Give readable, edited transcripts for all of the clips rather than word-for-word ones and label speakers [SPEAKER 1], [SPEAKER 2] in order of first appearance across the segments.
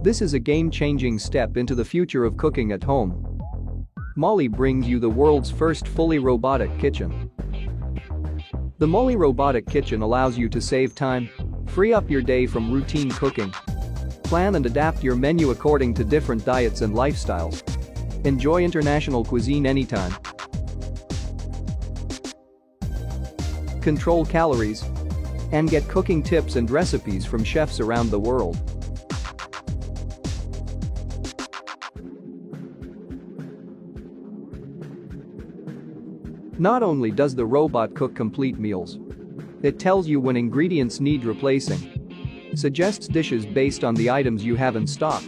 [SPEAKER 1] This is a game-changing step into the future of cooking at home. Molly brings you the world's first fully robotic kitchen. The Molly Robotic Kitchen allows you to save time, free up your day from routine cooking, plan and adapt your menu according to different diets and lifestyles. Enjoy international cuisine anytime. Control calories and get cooking tips and recipes from chefs around the world. Not only does the robot cook complete meals, it tells you when ingredients need replacing, suggests dishes based on the items you have in stock,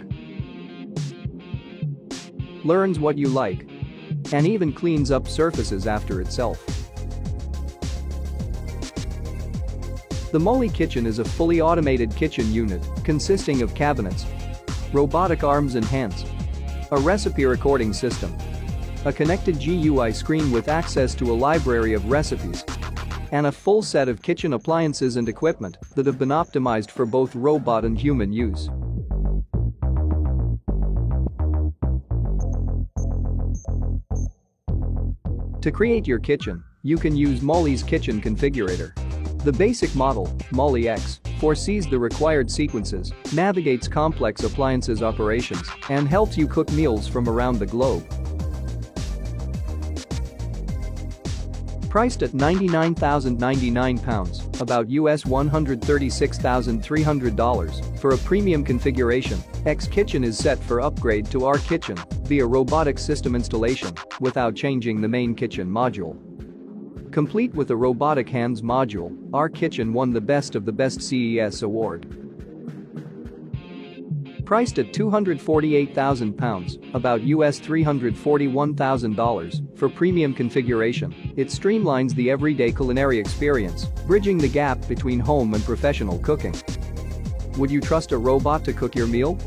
[SPEAKER 1] learns what you like, and even cleans up surfaces after itself. The Molly Kitchen is a fully automated kitchen unit consisting of cabinets, robotic arms and hands, a recipe recording system, a connected GUI screen with access to a library of recipes, and a full set of kitchen appliances and equipment that have been optimized for both robot and human use. To create your kitchen, you can use Molly's Kitchen Configurator. The basic model, Molly X, foresees the required sequences, navigates complex appliances operations, and helps you cook meals from around the globe. Priced at £99,099, about US $136,300 for a premium configuration, X Kitchen is set for upgrade to R Kitchen via robotic system installation without changing the main kitchen module. Complete with a robotic hands module, R Kitchen won the Best of the Best CES award. Priced at £248,000, about US $341,000 for premium configuration, it streamlines the everyday culinary experience, bridging the gap between home and professional cooking. Would you trust a robot to cook your meal?